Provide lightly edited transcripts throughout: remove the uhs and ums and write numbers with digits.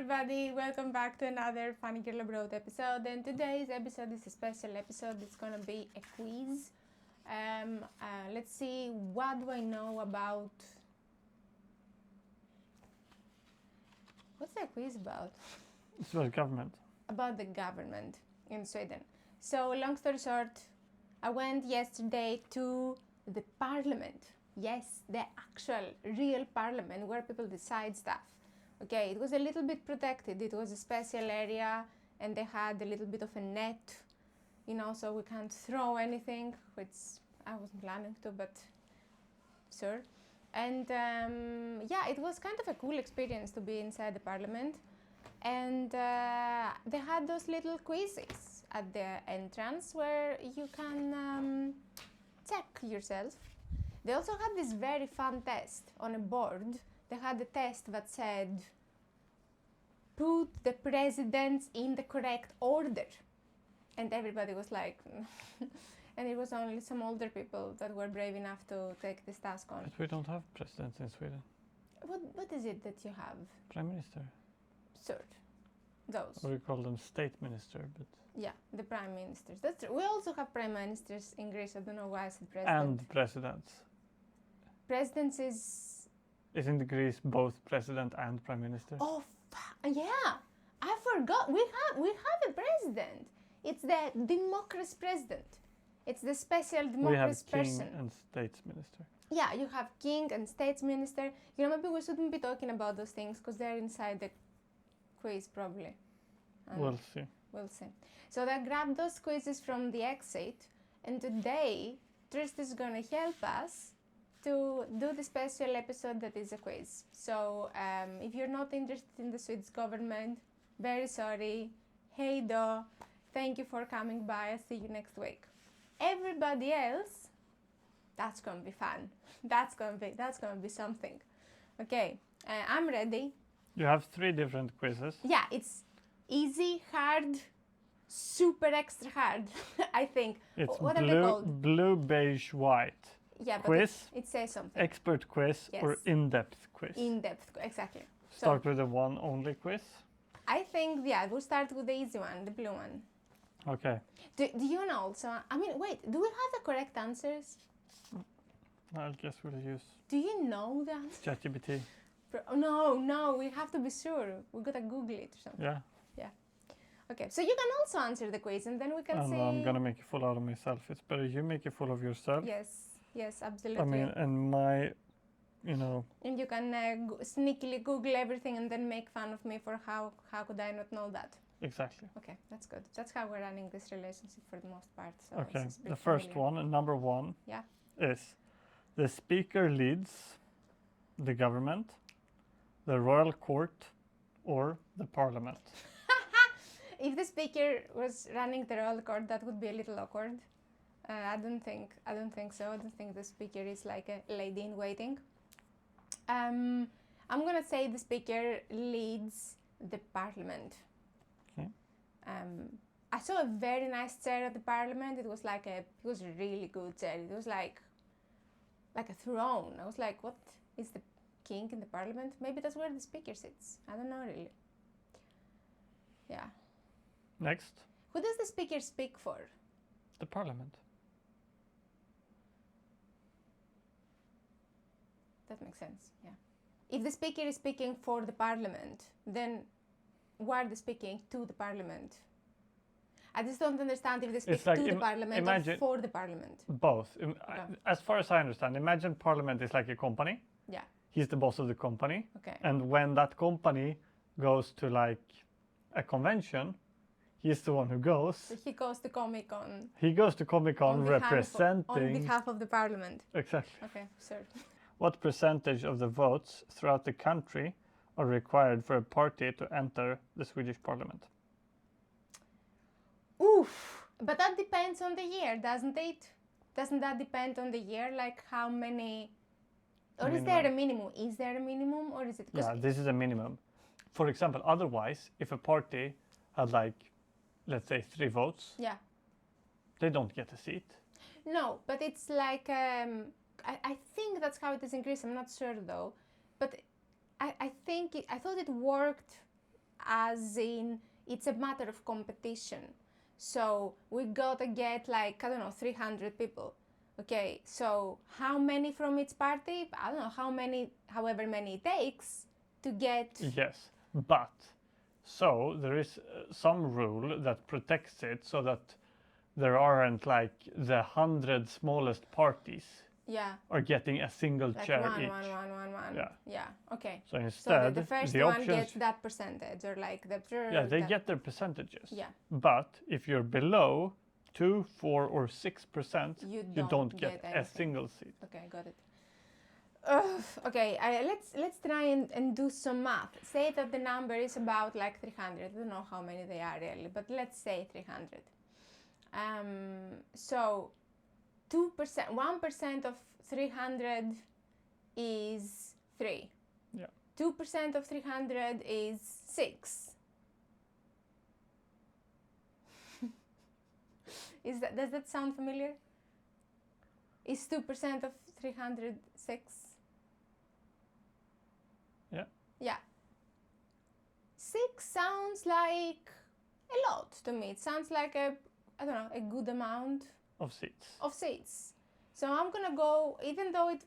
everybody, welcome back to another Funny Girl Abroad episode, and today's episode is a special episode. It's gonna be a quiz. Let's see, what do I know about... What's the quiz about? It's about government. About the government in Sweden. So, long story short, I went yesterday to the parliament. Yes, the actual, real parliament where people decide stuff. Okay, it was a little bit protected. It was a special area and they had a little bit of a net, you know, so we can't throw anything, which I wasn't planning to, but sure. And yeah, it was kind of a cool experience to be inside the parliament. And they had those little quizzes at the entrance where you can check yourself. They also had this very fun test on a board. They had a test that said, put the presidents in the correct order. And everybody was like, and it was only some older people that were brave enough to take this task on. But we don't have presidents in Sweden. What is it that you have? Prime Minister. Sure, those. Or we call them state minister, but... Yeah, the prime ministers. That's true. We also have prime ministers in Greece. I don't know why I said president. And presidents. Presidents is... Isn't Greece both president and prime minister? Oh, yeah. I forgot. We have a president. It's the democracy president. It's the special democracy person. We have king and states minister. Yeah, you have king and states minister. You know, maybe we shouldn't be talking about those things because they're inside the quiz probably. We'll see. We'll see. So I grabbed those quizzes from the exit, and today Trist is gonna help us to do the special episode that is a quiz. So if you're not interested in the Swedish government, very sorry. Hey do, thank you for coming by. I'll see you next week. Everybody else, that's gonna be fun. That's gonna be something. Okay, I'm ready. You have 3 different quizzes. Yeah, it's easy, hard, super extra hard. I think. It's what are they called? Blue, beige, white. Yeah, but quiz, it says something. expert quiz, Yes. or in-depth quiz. In-depth, exactly. Start with the one only quiz. I think, yeah, we'll start with the easy one, the blue one. Okay. Do you know also, I mean, wait, do we have the correct answers? I guess we'll use Do you know the answer? ChatGPT. No, we have to be sure. We gotta Google it or something. Yeah. Okay, so you can also answer the quiz and then we can see. I'm gonna make a fool out of myself. It's better you make a fool of yourself. Yes, absolutely. I mean, and my, you know. And you can sneakily Google everything and then make fun of me for how could I not know that. Exactly. Okay, that's good. That's how we're running this relationship for the most part. So Okay, it's the first one, number 1, Yeah. is the speaker leads the government, the royal court, or the parliament. If the speaker was running the roll court, that would be a little awkward. I don't think so. I don't think the speaker is like a lady in waiting. I'm gonna say the speaker leads the parliament. Okay. I saw a very nice chair at the parliament. It was a really good chair. It was like a throne. I was like, what is the king in the parliament? Maybe that's where the speaker sits. I don't know really. Yeah. Next, Who does the speaker speak for? the parliament. That makes sense, yeah. If the speaker is speaking for the parliament, then why are they speaking to the parliament? I just don't understand if they speak like to the parliament or for the parliament. Both. As far as I understand, imagine parliament is like a company. Yeah. He's the boss of the company. Okay. And when that company goes to like a convention, he's the one who goes. So he goes to Comic-Con. He goes to Comic-Con representing... On behalf of the parliament. Exactly. Okay, sure. What percentage of the votes throughout the country are required for a party to enter the Swedish parliament? Oof! But that depends on the year, doesn't it? Doesn't that depend on the year? Like how many... Or is there a minimum? Is there a minimum or is it... Yeah, this is a minimum. For example, otherwise, if a party had like, let's say 3 votes, yeah, they don't get a seat. No, but it's like, I think that's how it is in Greece. I'm not sure though. But I thought it worked as in it's a matter of competition. So we gotta get like, I don't know, 300 people. Okay, so how many from each party? I don't know however many it takes to get. Yes, but so there is some rule that protects it so that there aren't like the 100 smallest parties Yeah. are getting a single Like chair one. each. Yeah. Yeah. Okay. So So instead, the first the one options, gets that percentage, or like the. yeah, they get their percentages. Yeah. But if you're below 2, 4, or 6%, You don't get a anything. single seat. Okay, got it. Okay, let's try and do some math. Say that the number is about like 300. I don't know how many they are really, but let's say 300. So 2%, 1% of 300 is 3. Yeah. 2% of 300 is 6. Does that sound familiar? Is 2% of 300 6? Yeah. Yeah. 6 sounds like a lot to me. It sounds like a good amount Of seats. So I'm gonna go, even though it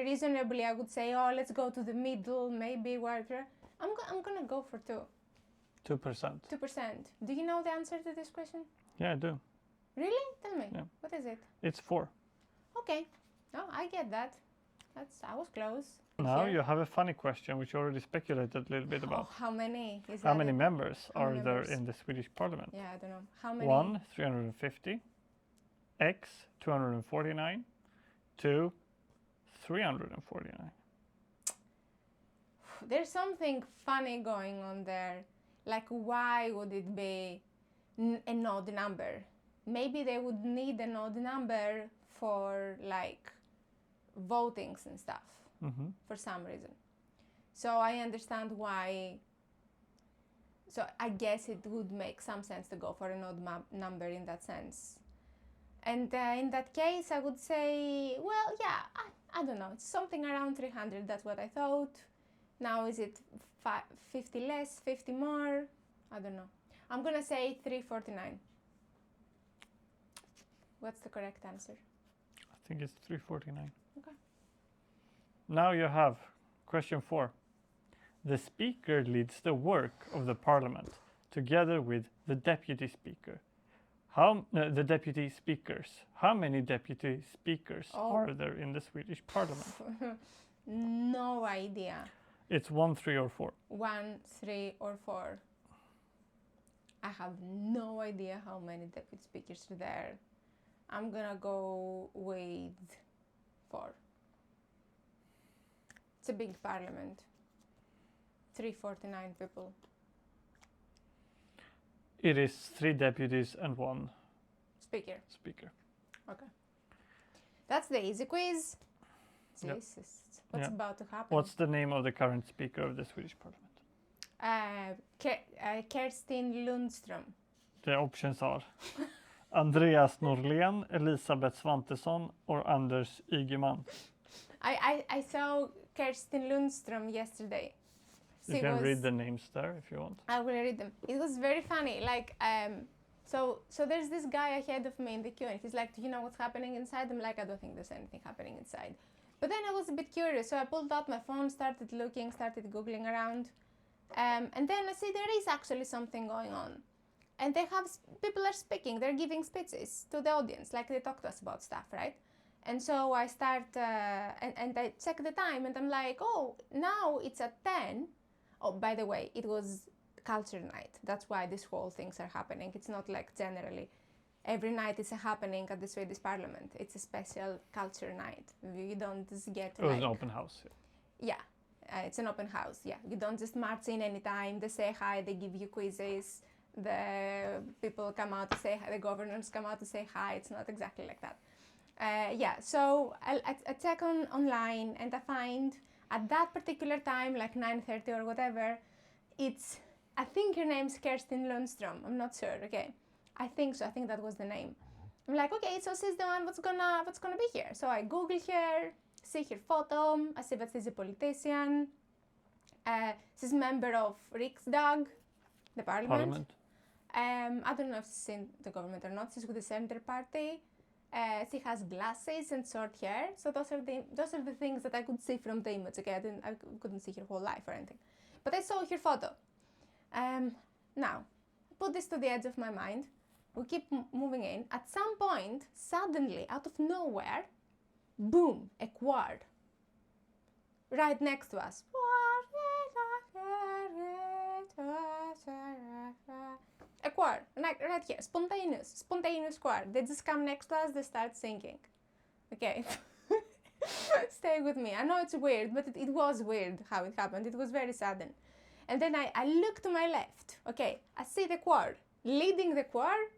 reasonably I would say, oh, let's go to the middle, maybe whatever. I'm gonna go for 2. 2%. 2%. Do you know the answer to this question? Yeah, I do. Really? Tell me. Yeah. What is it? It's 4. Okay. Oh, I get that. I was close. Now Here. you have a funny question, which you already speculated a little bit about. Oh, how many is How that? many members How are many there members? in the Swedish parliament? Yeah, I don't know. How many? 1, 350. X, 249. 2, 349. There's something funny going on there. Like, why would it be an odd number? Maybe they would need an odd number for like votings and stuff Mm-hmm. for some reason. So I understand why. So I guess it would make some sense to go for an odd number in that sense. And in that case, I would say, well, yeah, I don't know. It's something around 300. That's what I thought. Now is it 50 less, 50 more? I don't know. I'm gonna say 349. What's the correct answer? I think it's 349. Okay. Now you have question 4. The speaker leads the work of the parliament together with the deputy speaker. The deputy speakers. How many deputy speakers are there in the Swedish parliament? No idea. It's 1, 3, or 4. 1, 3, or 4. I have no idea how many deputy speakers are there. I'm gonna go with 4. It's a big parliament. 349 people. It is 3 deputies and 1 Speaker. speaker. Okay. That's the easy quiz. Yep. Jesus. What's about to happen? What's the name of the current speaker of the Swedish parliament? Kerstin Lundström. The options are Andreas Norlén, Elisabeth Svantesson, or Anders Ygeman. I saw Kerstin Lundström yesterday. You can read the names there if you want. I will read them. It was very funny. Like, so there's this guy ahead of me in the queue, and he's like, "Do you know what's happening inside?" I'm like, "I don't think there's anything happening inside." But then I was a bit curious, so I pulled out my phone, started looking, started googling around, and then I see there is actually something going on, and people are speaking, they're giving speeches to the audience, like they talk to us about stuff, right? And so I start and I check the time, and I'm like, oh, now it's at 10. Oh, by the way, it was culture night. That's why these whole things are happening. It's not like generally every night it's happening at the Swedish parliament. It's a special culture night. You don't just get It was an open house. Yeah, it's an open house. Yeah, you don't just march in anytime. They say hi. They give you quizzes. The people come out to say hi. The governors come out to say hi. It's not exactly like that. Yeah, so I check online, and I find at that particular time, like 9:30 or whatever, I think her name's Kerstin Lundström. I'm not sure. Okay, I think so. I think that was the name. I'm like, okay, so she's the one. What's gonna be here? So I Google her, see her photo. I see that she's a politician, She's member of Riksdag, the parliament. Parliament. I don't know if she's in the government or not. She's with the Center Party. She has glasses and short hair. So those are the things that I could see from the image. Okay, I couldn't see her whole life or anything, but I saw her photo. Now, put this to the edge of my mind. We keep moving in. At some point, suddenly, out of nowhere, boom, a quad right next to us. A choir, right here, spontaneous choir. They just come next to us, they start singing. Okay, stay with me. I know it's weird, but it was weird how it happened. It was very sudden. And then I look to my left. Okay, I see the choir. Leading the choir,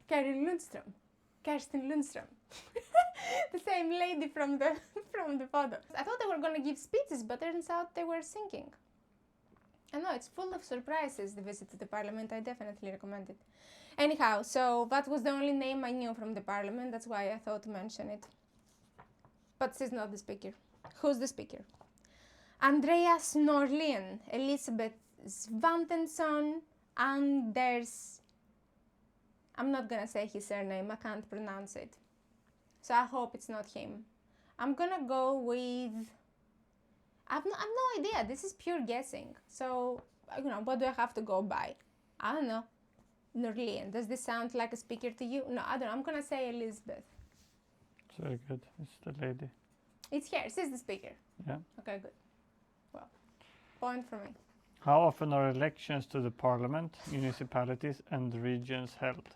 Kerstin Lundström. The same lady from the photo. I thought they were gonna give speeches, but turns out they were singing. I know, it's full of surprises, the visit to the parliament. I definitely recommend it. Anyhow, so that was the only name I knew from the parliament. That's why I thought to mention it. But she's not the speaker. Who's the speaker? Andreas Norlén, Elisabeth Svantesson, Anders... I'm not gonna say his surname, I can't pronounce it. So I hope it's not him. I'm gonna go with... I have no idea. This is pure guessing. So, what do I have to go by? I don't know. Norlén. Does this sound like a speaker to you? No, I don't know. I'm going to say Elizabeth. It's very good. It's the lady. It's here. She's the speaker. Yeah. Okay, good. Well, point for me. How often are elections to the parliament, municipalities and regions held?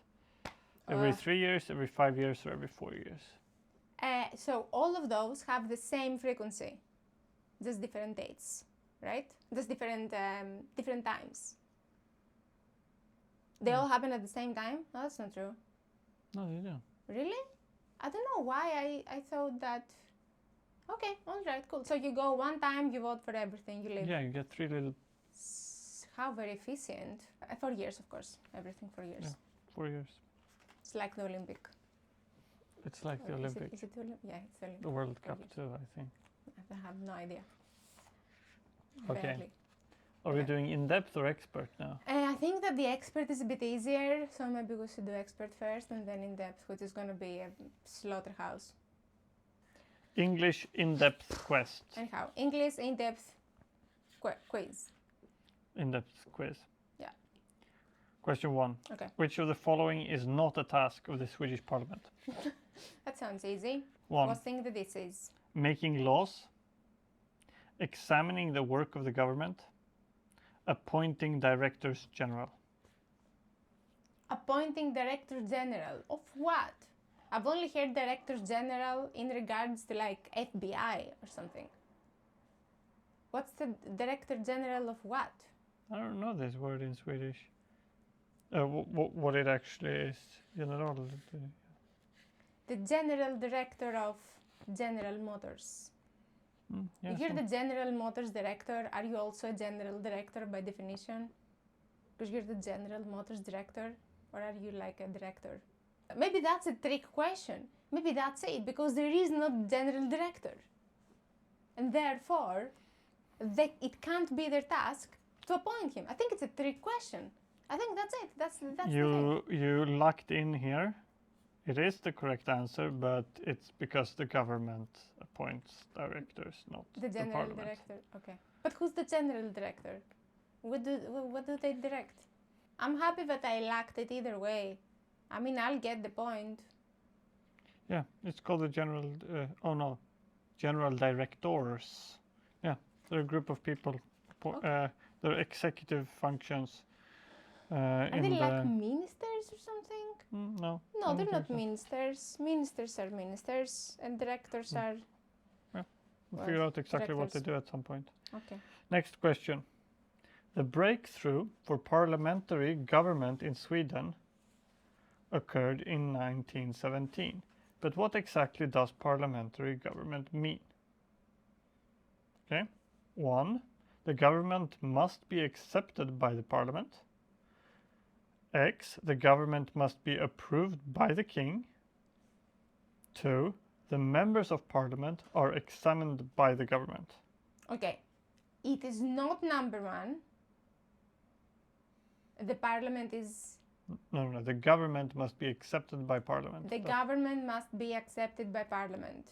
Every 3 years, every 5 years, or every 4 years? So all of those have the same frequency. Just different dates, right? Just different times. They all happen at the same time? No, that's not true. No, they don't. Really? I don't know why I thought that... Okay, all right, cool. So you go one time, you vote for everything, you leave. Yeah, you get 3 little... How very efficient. 4 years, of course. Everything 4 years. Yeah, 4 years. It's like the Olympic. It's like the Olympic. Is it the Olympic? Yeah, it's the Olympic. The World Cup too, I think. I have no idea. Okay. Barely. Are we doing in-depth or expert now? I think that the expert is a bit easier, so maybe we should do expert first and then in-depth, which is going to be a slaughterhouse. English in-depth quest. Anyhow, English in-depth quiz. In-depth quiz. Yeah. Question 1. Okay. Which of the following is not a task of the Swedish Parliament? That sounds easy. 1. What thing that this is? Making laws. Examining the work of the government. Appointing directors general. Appointing director general of what? I've only heard directors general in regards to like FBI or something. What's the director general of what? I don't know this word in Swedish. What it actually is. General. The general director of General Motors. Yeah, If you're the General Motors director, are you also a general director by definition? Because you're the General Motors director, or are you like a director? Maybe that's a trick question. Maybe that's it, because there is no general director. And therefore, it can't be their task to appoint him. I think it's a trick question. I think that's it. That's the thing. You lucked in here. It is the correct answer, but it's because the government appoints directors, not the general parliament. director. Okay, but who's the general director? What do they direct? I'm happy that I lacked it either way. I mean, I'll get the point. Yeah, it's called the general. General directors. Yeah, they're a group of people. They're executive functions. Are they like ministers or something? No. No, they're not ministers. Ministers are ministers, and directors are... We'll figure out exactly what they do at some point. Okay. Next question. The breakthrough for parliamentary government in Sweden occurred in 1917. But what exactly does parliamentary government mean? Okay. 1. The government must be accepted by the parliament. X. The government must be approved by the king. 2. The members of parliament are examined by the government. Okay. It is not number one. The parliament is... No. The government must be accepted by parliament. The government must be accepted by parliament.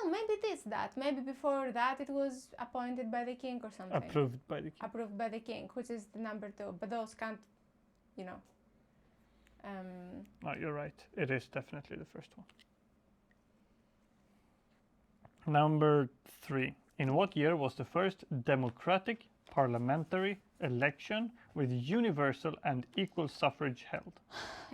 No, maybe it is that. Maybe before that it was appointed by the king or something. Approved by the king. Approved by the king, which is the number 2. But those can't, you know. No, you're right. It is definitely the first one. Number 3. In what year was the first democratic parliamentary election with universal and equal suffrage held?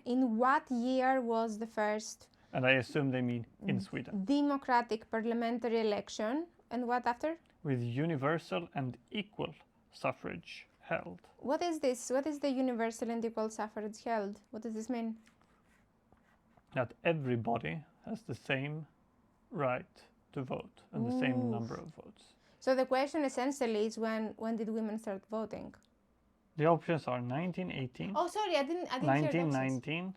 In what year was the first... And I assume they mean in Sweden. Democratic parliamentary election. And what after? With universal and equal suffrage held. What is this? What is the universal and equal suffrage held? What does this mean? That everybody has the same right to vote and the same number of votes. So the question essentially is when did women start voting? The options are 1918, Oh, sorry, I didn't hear the options. 1919,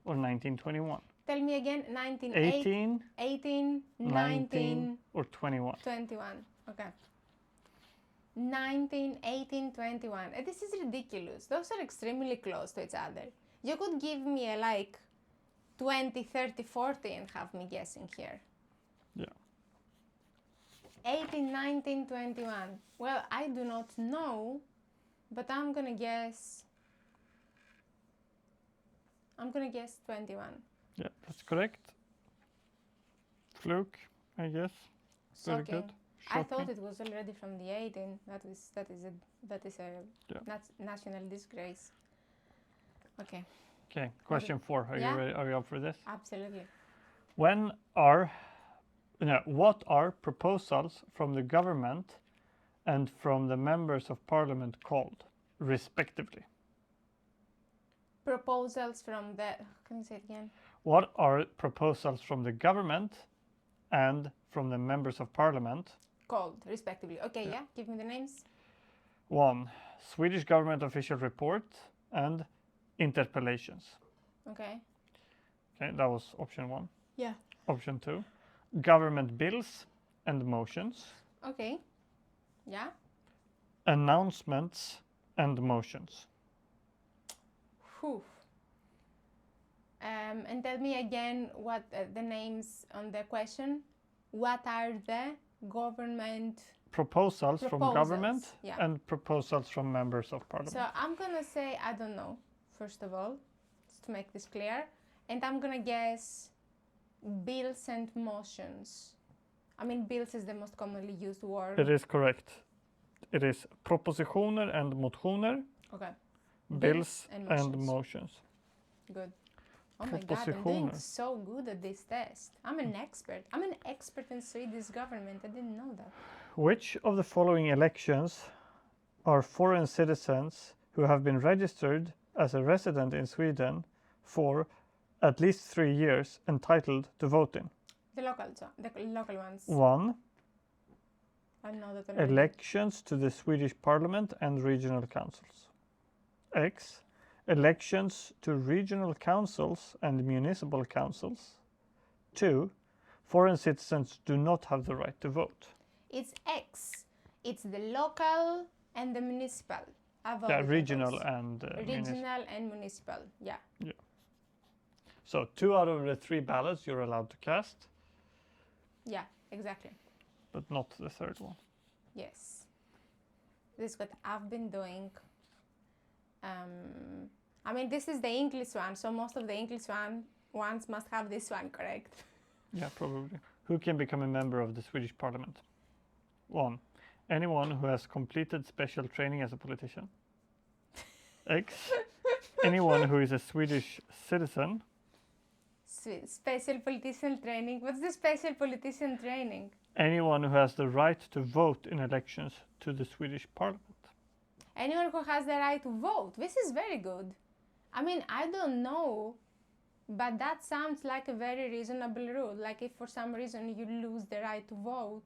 or 1921. Tell me again, 1918, 18, 19, or 21. 21. Okay. 19, 18, 21. This is ridiculous. Those are extremely close to each other. You could give me a like 20, 30, 40 and have me guessing here. Yeah. 18, 19, 21. Well, I do not know, but I'm gonna guess 21. Yeah, that's correct. Fluke, I guess. Very Shocking. good. I thought Shocking. it was already from the 18. That is a Yeah. national disgrace. Okay, Okay, question 4. Are Yeah. you ready? Are you up for this? absolutely. What are proposals from the government and from the members of parliament called, respectively? Proposals from the... Can you say it again? What are proposals from the government and from the members of parliament? Called, respectively. Okay, yeah. Give me the names. 1. Swedish government official report and interpellations. Okay. Okay, that was option 1. Yeah. Option 2. Government bills and motions. Okay. Yeah. Announcements and motions. Whew. And tell me again what the names on the question. What are the government Proposals from government yeah. and proposals from members of parliament. So I'm gonna say I don't know, first of all, just to make this clear. And I'm gonna guess bills and motions. I mean, bills is the most commonly used word. It is correct. It is propositioner and motioner, Okay. bills and motions. Good. Oh my God, I'm doing Propositioner. so good at this test. I'm an expert. I'm an expert in Swedish government. I didn't know that. Which of the following elections are foreign citizens who have been registered as a resident in Sweden for at least 3 years entitled to vote in? The local ones. 1. I know that already. Elections to the Swedish Parliament and regional councils. X. Elections to regional councils and municipal councils. 2. Foreign citizens do not have the right to vote. It's X. It's the local and the municipal. Yeah, regional and municipal. Regional and municipal, yeah. So 2 out of the 3 ballots you're allowed to cast, Yeah, exactly. but not the third one. Yes. This is what I've been doing. I mean, this is the English one, so most of the English ones must have this one, correct? Yeah, probably. Who can become a member of the Swedish Parliament? 1. Anyone who has completed special training as a politician. X. Anyone who is a Swedish citizen. Special politician training. What's the special politician training? Anyone who has the right to vote in elections to the Swedish Parliament. Anyone who has the right to vote. This is very good. I mean, I don't know, but that sounds like a very reasonable rule. Like if for some reason you lose the right to vote,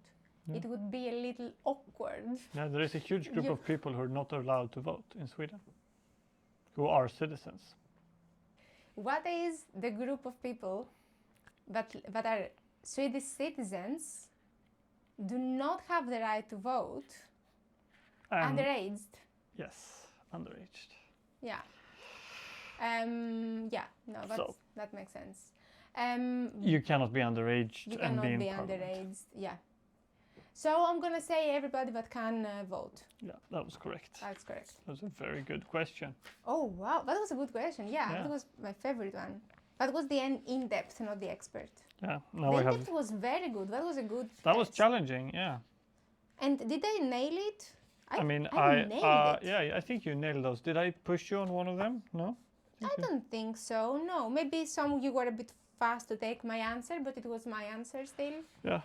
it would be a little awkward. Yeah, there is a huge group of people who are not allowed to vote in Sweden, who are citizens. What is the group of people that are Swedish citizens do not have the right to vote, And underaged. yes, underaged. Yeah. No, that makes sense. You cannot be underaged You and cannot be in be parliament. underaged. Yeah. So I'm gonna say everybody that can vote. Yeah, that was correct. That's correct. That was a very good question. Oh wow, that was a good question. Yeah, Yeah. that was my favorite one. That was the in-depth, not the expert. Yeah, The now we have. in-depth was very good. That was a good. That was test. challenging. Yeah. And did I nail it? I mean, I nailed it. yeah, I think you nailed those. Did I push you on one of them? No. I don't think so. No, maybe some you were a bit fast to take my answer, but it was my answer still. Yeah,